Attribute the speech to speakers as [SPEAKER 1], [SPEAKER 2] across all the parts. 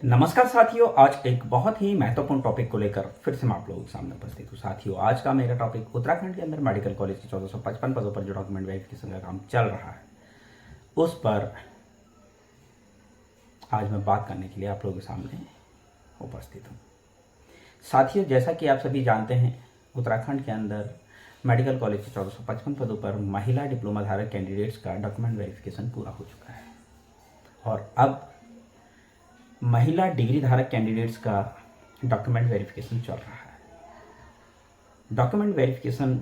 [SPEAKER 1] नमस्कार साथियों, आज एक बहुत ही महत्वपूर्ण टॉपिक को लेकर फिर से मैं आप लोगों के सामने उपस्थित हूँ। साथियों, आज का मेरा टॉपिक उत्तराखंड के अंदर मेडिकल कॉलेज के 1455 पदों पर जो डॉक्यूमेंट वेरिफिकेशन का काम चल रहा है उस पर आज मैं बात करने के लिए आप लोगों के सामने उपस्थित हूँ। साथियों, जैसा कि आप सभी जानते हैं, उत्तराखंड के अंदर मेडिकल कॉलेज के 1455 पदों पर महिला डिप्लोमा धारक कैंडिडेट्स का डॉक्यूमेंट वेरिफिकेशन पूरा हो चुका है और अब महिला डिग्री धारक कैंडिडेट्स का डॉक्यूमेंट वेरिफिकेशन चल रहा है। डॉक्यूमेंट वेरिफिकेशन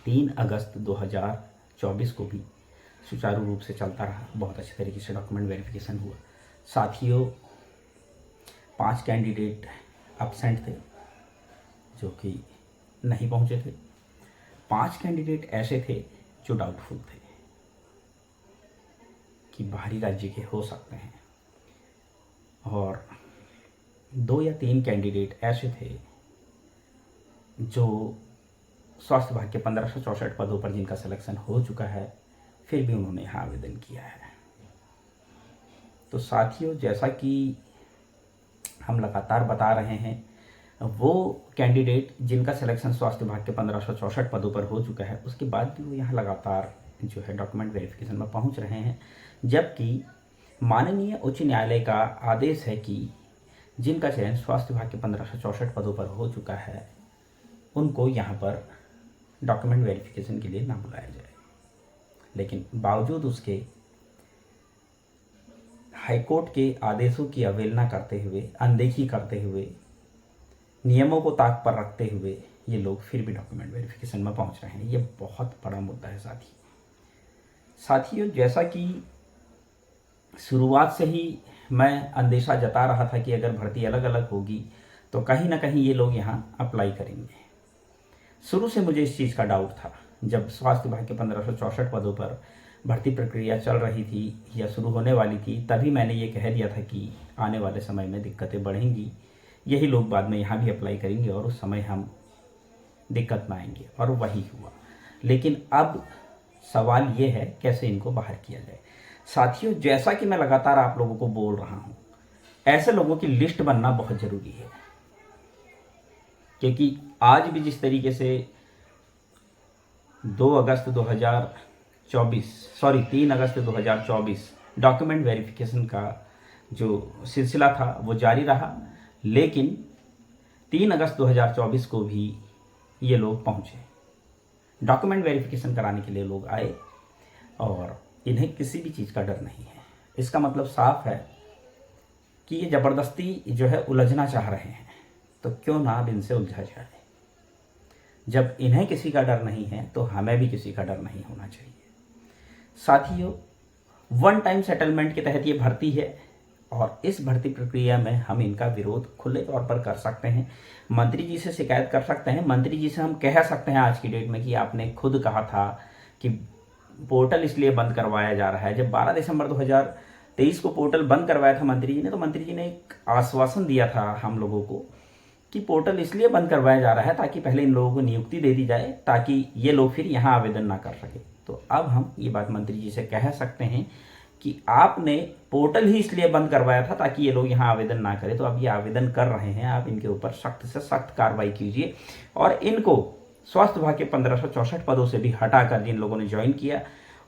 [SPEAKER 1] 3 अगस्त 2024 को भी सुचारू रूप से चलता रहा। बहुत अच्छे तरीके से डॉक्यूमेंट वेरिफिकेशन हुआ। साथियों, 5 कैंडिडेट एब्सेंट थे जो कि नहीं पहुंचे थे। 5 कैंडिडेट ऐसे थे जो डाउटफुल थे कि बाहरी राज्य के हो सकते हैं और 2 या 3 कैंडिडेट ऐसे थे जो स्वास्थ्य विभाग के 1564 पदों पर जिनका सिलेक्शन हो चुका है, फिर भी उन्होंने यहाँ आवेदन किया है। तो साथियों, जैसा कि हम लगातार बता रहे हैं, वो कैंडिडेट जिनका सिलेक्शन स्वास्थ्य विभाग के 1564 पदों पर हो चुका है, उसके बाद भी वो यहाँ लगातार जो है डॉक्यूमेंट वेरिफिकेशन में पहुँच रहे हैं, जबकि माननीय उच्च न्यायालय का आदेश है कि जिनका चयन स्वास्थ्य विभाग के 1564 पदों पर हो चुका है उनको यहाँ पर डॉक्यूमेंट वेरिफिकेशन के लिए ना बुलाया जाए। लेकिन बावजूद उसके हाईकोर्ट के आदेशों की अवहेलना करते हुए, अनदेखी करते हुए, नियमों को ताक पर रखते हुए ये लोग फिर भी डॉक्यूमेंट वेरिफिकेशन में पहुँच रहे हैं। ये बहुत बड़ा मुद्दा है साथियों, जैसा कि शुरुआत से ही मैं अंदेशा जता रहा था कि अगर भर्ती अलग अलग होगी तो कहीं ना कहीं ये लोग यहाँ अप्लाई करेंगे। शुरू से मुझे इस चीज़ का डाउट था। जब स्वास्थ्य विभाग के 1564 पदों पर भर्ती प्रक्रिया चल रही थी या शुरू होने वाली थी, तभी मैंने ये कह दिया था कि आने वाले समय में दिक्कतें बढ़ेंगी, यही लोग बाद में यहाँ भी अप्लाई करेंगे और उस समय हम दिक्कत में आएंगे, और वही हुआ। लेकिन अब सवाल ये है कैसे इनको बाहर किया जाए। साथियों, जैसा कि मैं लगातार आप लोगों को बोल रहा हूं, ऐसे लोगों की लिस्ट बनना बहुत ज़रूरी है, क्योंकि आज भी जिस तरीके से 3 अगस्त 2024 डॉक्यूमेंट वेरिफिकेशन का जो सिलसिला था वो जारी रहा, लेकिन 3 अगस्त 2024 को भी ये लोग पहुंचे। डॉक्यूमेंट वेरिफिकेशन कराने के लिए लोग आए और इन्हें किसी भी चीज़ का डर नहीं है। इसका मतलब साफ है कि ये ज़बरदस्ती जो है उलझना चाह रहे हैं, तो क्यों ना अब इनसे उलझा जाए। जब इन्हें किसी का डर नहीं है तो हमें भी किसी का डर नहीं होना चाहिए। साथियों, 1 टाइम सेटलमेंट के तहत ये भर्ती है और इस भर्ती प्रक्रिया में हम इनका विरोध खुले तौर पर कर सकते हैं। मंत्री जी से शिकायत कर सकते हैं। मंत्री जी से हम कह सकते हैं आज की डेट में कि आपने खुद कहा था कि पोर्टल इसलिए बंद करवाया जा रहा है। जब 12 दिसंबर 2023 को पोर्टल बंद करवाया था मंत्री जी ने, तो मंत्री जी ने एक आश्वासन दिया था हम लोगों को कि पोर्टल इसलिए बंद करवाया जा रहा है ताकि पहले इन लोगों को नियुक्ति दे दी जाए, ताकि ये लोग फिर यहाँ आवेदन ना कर सके। तो अब हम ये बात मंत्री जी से कह सकते हैं कि आपने पोर्टल ही इसलिए बंद करवाया था ताकि ये लोग यहाँ आवेदन ना करें। तो अब ये आवेदन कर रहे हैं, आप इनके ऊपर सख्त से सख्त कार्रवाई कीजिए और इनको स्वास्थ्य विभाग के 1564 पदों से भी हटाकर, जिन लोगों ने ज्वाइन किया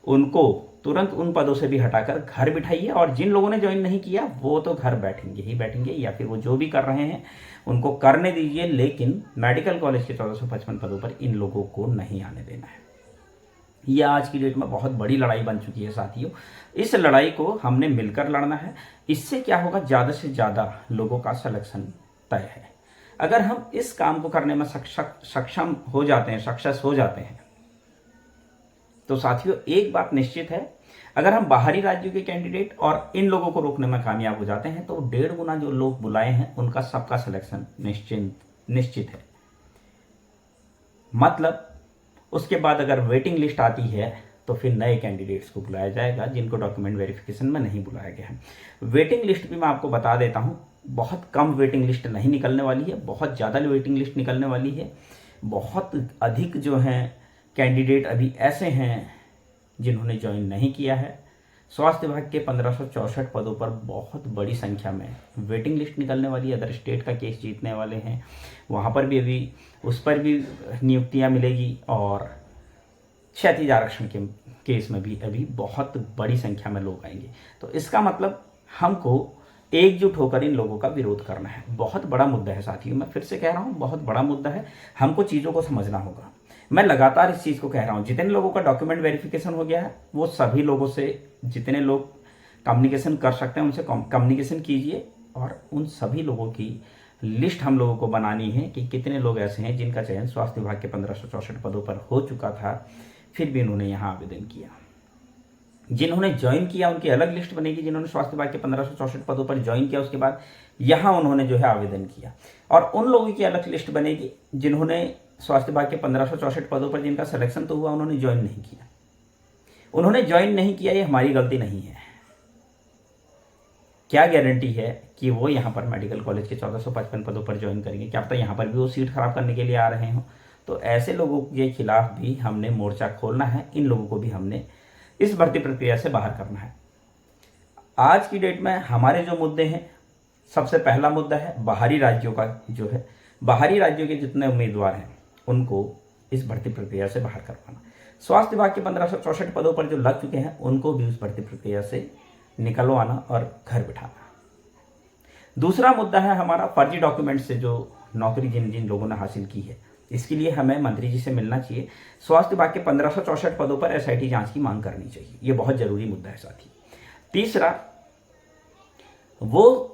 [SPEAKER 1] उनको तुरंत उन पदों से भी हटाकर घर बिठाइए, और जिन लोगों ने ज्वाइन नहीं किया वो तो घर बैठेंगे ही बैठेंगे, या फिर वो जो भी कर रहे हैं उनको करने दीजिए, लेकिन मेडिकल कॉलेज के 1455 पदों पर इन लोगों को नहीं आने देना है। यह आज की डेट में बहुत बड़ी लड़ाई बन चुकी है साथियों। इस लड़ाई को हमने मिलकर लड़ना है। इससे क्या होगा, ज़्यादा से ज़्यादा लोगों का सिलेक्शन तय है। अगर हम इस काम को करने में सक्षम हो जाते हैं, सक्सेस हो जाते हैं, तो साथियों एक बात निश्चित है, अगर हम बाहरी राज्यों के कैंडिडेट और इन लोगों को रोकने में कामयाब हो जाते हैं तो 1.5 गुना जो लोग बुलाए हैं उनका सबका सिलेक्शन निश्चित है। मतलब उसके बाद अगर वेटिंग लिस्ट आती है तो फिर नए कैंडिडेट्स को बुलाया जाएगा जिनको डॉक्यूमेंट वेरिफिकेशन में नहीं बुलाया गया है। वेटिंग लिस्ट भी मैं आपको बता देता हूँ, बहुत कम वेटिंग लिस्ट नहीं निकलने वाली है, बहुत ज़्यादा वेटिंग लिस्ट निकलने वाली है। बहुत अधिक जो हैं कैंडिडेट अभी ऐसे हैं जिन्होंने ज्वाइन नहीं किया है, स्वास्थ्य विभाग के 1564 पदों पर बहुत बड़ी संख्या में वेटिंग लिस्ट निकलने वाली है। अदर स्टेट का केस जीतने वाले हैं, वहाँ पर भी अभी उस पर भी नियुक्तियाँ मिलेगी, और क्षैतिज आरक्षण के केस में भी अभी बहुत बड़ी संख्या में लोग आएंगे। तो इसका मतलब हमको एकजुट होकर इन लोगों का विरोध करना है। बहुत बड़ा मुद्दा है साथियों, मैं फिर से कह रहा हूँ, बहुत बड़ा मुद्दा है। हमको चीज़ों को समझना होगा। मैं लगातार इस चीज़ को कह रहा हूँ, जितने लोगों का डॉक्यूमेंट वेरिफिकेशन हो गया है वो सभी लोगों से, जितने लोग कम्युनिकेशन कर सकते हैं उनसे कम्युनिकेशन कीजिए, और उन सभी लोगों की लिस्ट हम लोगों को बनानी है कि कितने लोग ऐसे हैं जिनका चयन स्वास्थ्य विभाग के 1564 पदों पर हो चुका था, फिर भी उन्होंने यहाँ आवेदन किया। जिन्होंने ज्वाइन किया उनकी अलग लिस्ट बनेगी। जिन्होंने स्वास्थ्य विभाग के 1564 पदों पर ज्वाइन किया उसके बाद यहाँ उन्होंने जो है आवेदन किया, और उन लोगों की अलग लिस्ट बनेगी जिन्होंने स्वास्थ्य विभाग के 1564 पदों पर जिनका सिलेक्शन तो हुआ, उन्होंने ज्वाइन नहीं किया। उन्होंने ज्वाइन नहीं किया, ये हमारी गलती नहीं है। क्या गारंटी है कि वो यहाँ पर मेडिकल कॉलेज के 1455 पदों पर ज्वाइन करेंगे? क्या पता यहाँ पर भी वो सीट खराब करने के लिए आ रहे हों। तो ऐसे लोगों के खिलाफ भी हमने मोर्चा खोलना है। इन लोगों को भी हमने इस भर्ती प्रक्रिया से बाहर करना है। आज की डेट में हमारे जो मुद्दे हैं, सबसे पहला मुद्दा है बाहरी राज्यों का, जो है बाहरी राज्यों के जितने उम्मीदवार हैं उनको इस भर्ती प्रक्रिया से बाहर करवाना। स्वास्थ्य विभाग के 1564 पदों पर जो लग चुके हैं उनको भी उस भर्ती प्रक्रिया से निकलवाना और घर बिठाना। दूसरा मुद्दा है हमारा फर्जी डॉक्यूमेंट से जो नौकरी जिन जिन लोगों ने हासिल की है, इसके लिए हमें मंत्री जी से मिलना चाहिए। स्वास्थ्य विभाग के 1564 पदों पर एसआईटी जांच की मांग करनी चाहिए, ये बहुत जरूरी मुद्दा है साथी। तीसरा, वो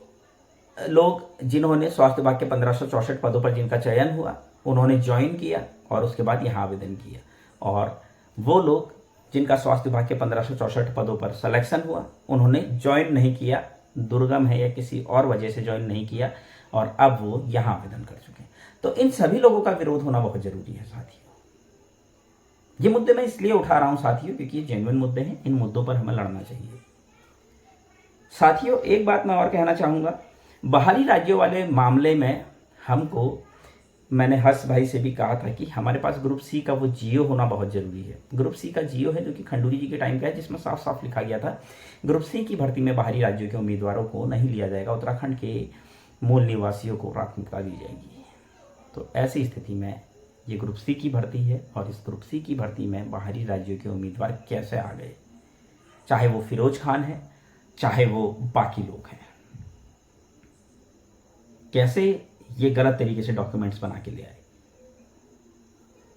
[SPEAKER 1] लोग जिन्होंने स्वास्थ्य विभाग के 1564 पदों पर जिनका चयन हुआ, उन्होंने ज्वाइन किया और उसके बाद यहाँ आवेदन किया, और वो लोग जिनका स्वास्थ्य विभाग के 1564 पदों पर सिलेक्शन हुआ, उन्होंने ज्वाइन नहीं किया, दुर्गम है या किसी और वजह से ज्वाइन नहीं किया, और अब वो यहाँ आवेदन कर चुके हैं। तो इन सभी लोगों का विरोध होना बहुत जरूरी है साथियों। ये मुद्दे मैं इसलिए उठा रहा हूं साथियों क्योंकि ये जेन्युइन मुद्दे हैं, इन मुद्दों पर हमें लड़ना चाहिए। साथियों, एक बात मैं और कहना चाहूंगा, बाहरी राज्यों वाले मामले में हमको, मैंने हर्ष भाई से भी कहा था कि हमारे पास ग्रुप सी का वो जियो होना बहुत जरूरी है। ग्रुप सी का जियो है जो कि खंडूरी जी के टाइम का है, जिसमें साफ साफ लिखा गया था ग्रुप सी की भर्ती में बाहरी राज्यों के उम्मीदवारों को नहीं लिया जाएगा, उत्तराखंड के मूल निवासियों को प्राथमिकता दी जाएगी। तो ऐसी स्थिति में ये ग्रुप सी की भर्ती है, और इस ग्रुप सी की भर्ती में बाहरी राज्यों के उम्मीदवार कैसे आ गए, चाहे वो फिरोज खान है, चाहे वो बाकी लोग हैं, कैसे ये गलत तरीके से डॉक्यूमेंट्स बना के ले आए।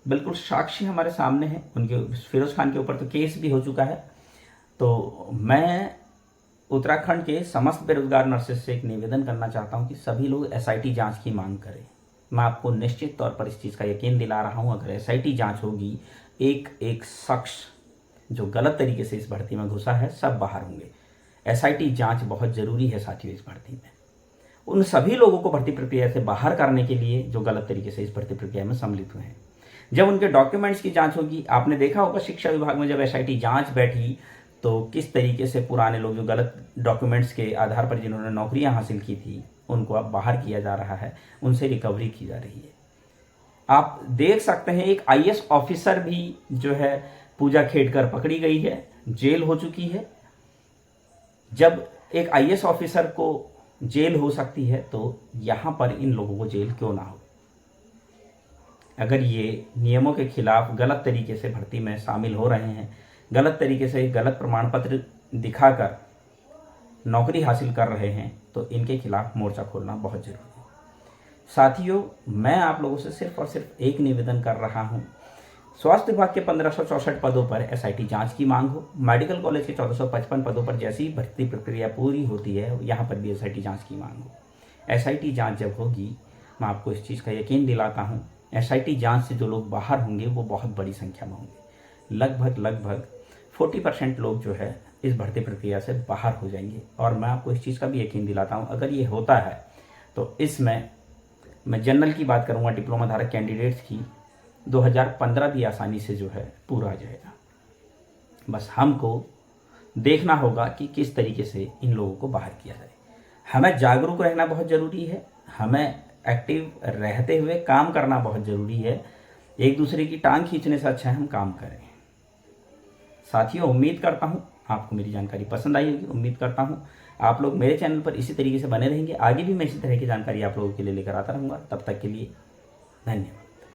[SPEAKER 1] बिल्कुल साक्षी हमारे सामने है, उनके फिरोज खान के ऊपर तो केस भी हो चुका है। तो मैं उत्तराखंड के समस्त बेरोजगार नर्सेस से एक निवेदन करना चाहता हूं कि सभी लोग एसआईटी जांच की मांग करें। मैं आपको निश्चित तौर पर इस चीज़ का यकीन दिला रहा हूं, अगर एसआईटी जांच होगी, एक एक शख्स जो गलत तरीके से इस भर्ती में घुसा है सब बाहर होंगे। एसआईटी जांच बहुत ज़रूरी है साथियों इस भर्ती में। उन सभी लोगों को भर्ती प्रक्रिया से बाहर करने के लिए जो गलत तरीके से इस भर्ती प्रक्रिया में सम्मिलित हुए हैं। जब उनके डॉक्यूमेंट्स की जांच होगी, आपने देखा होगा शिक्षा विभाग में जब एसआईटी जांच बैठी तो किस तरीके से पुराने लोग जो गलत डॉक्यूमेंट्स के आधार पर जिन्होंने नौकरियां हासिल की थी उनको अब बाहर किया जा रहा है, उनसे रिकवरी की जा रही है। आप देख सकते हैं एक आईएएस ऑफिसर भी जो है पूजा खेड़कर पकड़ी गई है, जेल हो चुकी है। जब एक आईएएस ऑफिसर को जेल हो सकती है तो यहाँ पर इन लोगों को जेल क्यों ना हो। अगर ये नियमों के खिलाफ गलत तरीके से भर्ती में शामिल हो रहे हैं, गलत तरीके से गलत प्रमाण पत्र दिखाकर नौकरी हासिल कर रहे हैं, तो इनके खिलाफ मोर्चा खोलना बहुत जरूरी है। साथियों, मैं आप लोगों से सिर्फ और सिर्फ एक निवेदन कर रहा हूं, स्वास्थ्य विभाग के 1564 पदों पर एसआईटी जांच की मांग हो, मेडिकल कॉलेज के 1455 पदों पर जैसी भर्ती प्रक्रिया पूरी होती है यहाँ पर भी एसआईटी जांच की मांग हो। एसआईटी जांच जब होगी, मैं आपको इस चीज़ का यकीन दिलाता हूँ, एसआईटी जांच से जो लोग बाहर होंगे वो बहुत बड़ी संख्या में होंगे। लगभग 40% लोग जो है इस भर्ती प्रक्रिया से बाहर हो जाएंगे। और मैं आपको इस चीज़ का भी यकीन दिलाता हूँ, अगर ये होता है तो इसमें मैं जनरल की बात करूँगा, डिप्लोमा धारक कैंडिडेट्स की 2015 भी आसानी से जो है पूरा आ जाएगा। बस हमको देखना होगा कि किस तरीके से इन लोगों को बाहर किया जाए। हमें जागरूक रहना बहुत ज़रूरी है, हमें एक्टिव रहते हुए काम करना बहुत ज़रूरी है। एक दूसरे की टांग खींचने से अच्छा है हम काम करें। साथियों, उम्मीद करता हूँ आपको मेरी जानकारी पसंद आई होगी। उम्मीद करता हूँ आप लोग मेरे चैनल पर इसी तरीके से बने रहेंगे। आगे भी मैं इसी तरह की जानकारी आप लोगों के लिए लेकर आता रहूँगा। तब तक के लिए धन्यवाद।